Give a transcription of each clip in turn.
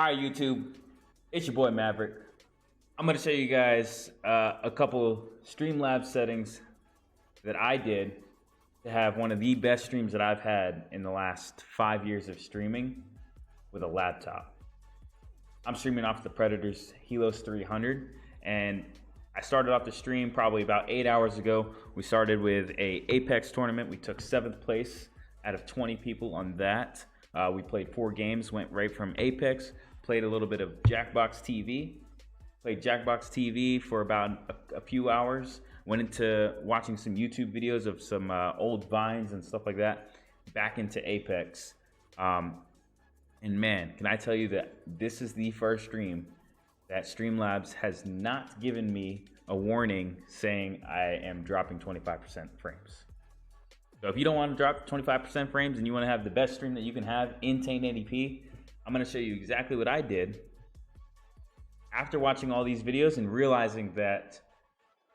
Alright YouTube, it's your boy Maverick. I'm going to show you guys a couple Streamlabs settings that I did to have one of the best streams that I've had in the last 5 years of streaming with a laptop. I'm streaming off the Predator's Helios 300, and I started off the stream probably about 8 hours ago. We started with a Apex tournament. We took 7th place out of 20 people on that. We played 4 games, went right from Apex, played a little bit of Jackbox TV, played Jackbox TV for about a few hours, went into watching some YouTube videos of some old Vines and stuff like that, back into Apex. And man, can I tell you that this is the first stream that Streamlabs has not given me a warning saying I am dropping 25% frames. So if you don't want to drop 25% frames and you want to have the best stream that you can have in 1080p, I'm going to show you exactly what I did after watching all these videos and realizing that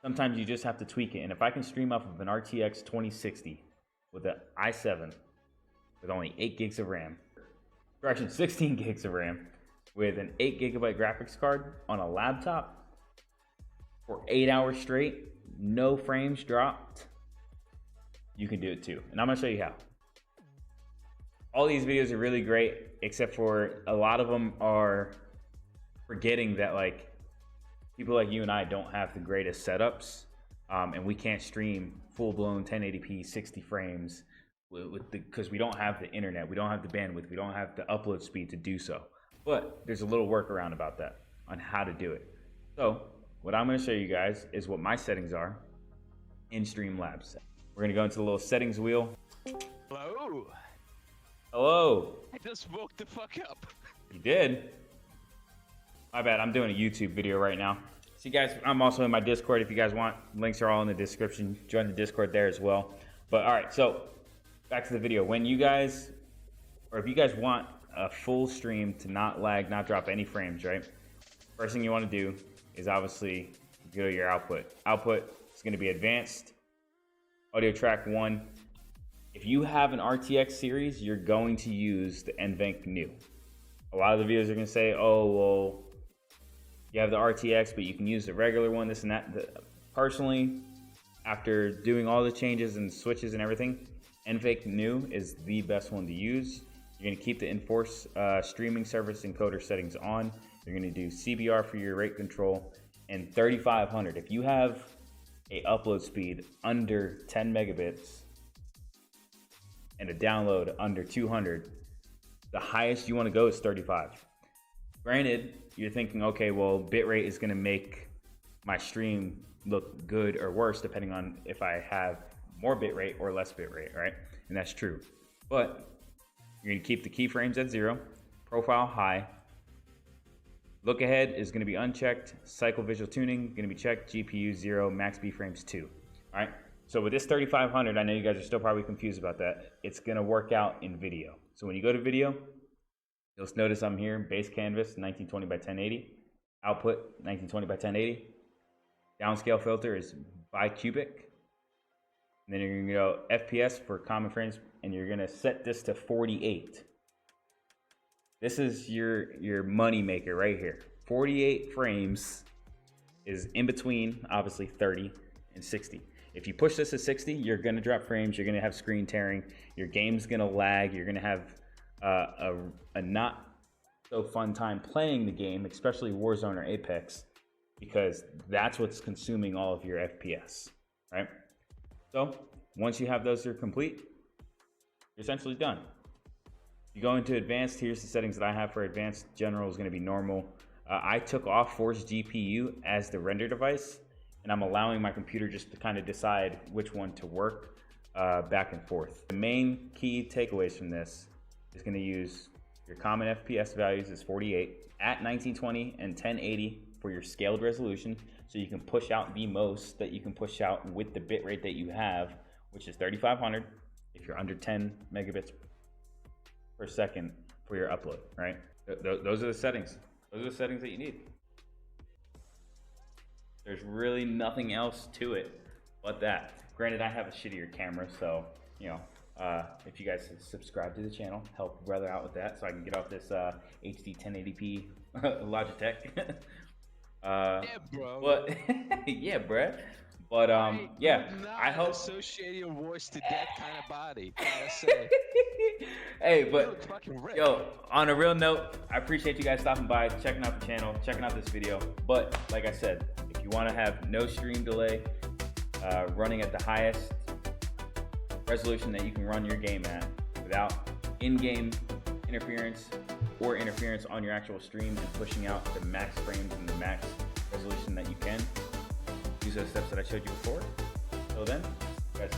sometimes you just have to tweak it. And if I can stream off of an RTX 2060 with an i7 with only 8 gigs of RAM, correction, 16 gigs of RAM, with an 8 gigabyte graphics card on a laptop for 8 hours straight, no frames dropped, you can do it too. And I'm gonna show you how. All these videos are really great, except for a lot of them are forgetting that like people like you and I don't have the greatest setups, and we can't stream full-blown 1080p 60 frames because we don't have the internet, we don't have the bandwidth, we don't have the upload speed to do so. But there's a little workaround about that on how to do it. So what I'm going to show you guys is what my settings are in Streamlabs. We're going to go into the little settings wheel. Hello. Hello. I just woke the fuck up. You did? My bad. I'm doing a YouTube video right now. So you guys, I'm also in my Discord if you guys want. Links are all in the description. Join the Discord there as well. But all right, so back to the video. When you guys, or if you guys want a full stream to not lag, not drop any frames, right? First thing you want to do is obviously go to your output. Output is going to be advanced, audio track 1. If you have an RTX series, you're going to use the NVENC new. A lot of the videos are going to say, oh, well, you have the RTX, but you can use the regular one, this and that. Personally, after doing all the changes and switches and everything, NVENC new is the best one to use. You're going to keep the Enforce streaming service encoder settings on. You're going to do CBR for your rate control and 3500. If you have a upload speed under 10 megabits and a download under 200, the highest you want to go is 35. Granted, you're thinking, okay, well, bitrate is going to make my stream look good or worse depending on if I have more bitrate or less bitrate, right? And that's true. But you're going to keep the keyframes at 0, profile high. Look ahead is going to be unchecked. Cycle visual tuning going to be checked. GPU 0, max B frames 2. All right. So with this 3500, I know you guys are still probably confused about that. It's going to work out in video. So when you go to video, you'll notice I'm here, base canvas 1920 by 1080, output 1920 by 1080. Downscale filter is bicubic. And then you're going to go FPS for common frames, and you're going to set this to 48. This is your money maker right here. 48 frames is in between, obviously, 30 and 60. If you push this to 60, you're going to drop frames. You're going to have screen tearing. Your game's going to lag. You're going to have a not so fun time playing the game, especially Warzone or Apex, because that's what's consuming all of your FPS, right? So once you have those are complete, you're essentially done. You go into advanced, here's the settings that I have for advanced. General is going to be normal. I took off Force GPU as the render device, and I'm allowing my computer just to kind of decide which one to work back and forth. The main key takeaways from this is going to use your common FPS values is 48 at 1920 and 1080 for your scaled resolution, so you can push out the most that you can push out with the bitrate that you have, which is 3500 if you're under 10 megabits per second for your upload, right? Those are the settings. Those are the settings that you need. There's really nothing else to it but that. Granted, I have a shittier camera, so, you know, If you guys subscribe to the channel, help brother out with that so I can get off this HD 1080p Logitech. Yeah, bro. But yeah, bruh. But yeah, I hope. Associate your voice to that kind of body. Gotta say. Hey, You but look fucking ripped. yo, on a real note, I appreciate you guys stopping by, checking out the channel, checking out this video. But like I said, if you want to have no stream delay, running at the highest resolution that you can run your game at without in-game interference or interference on your actual stream and pushing out the max frames and the max resolution that you can, use those steps that I showed you before. So then, guys.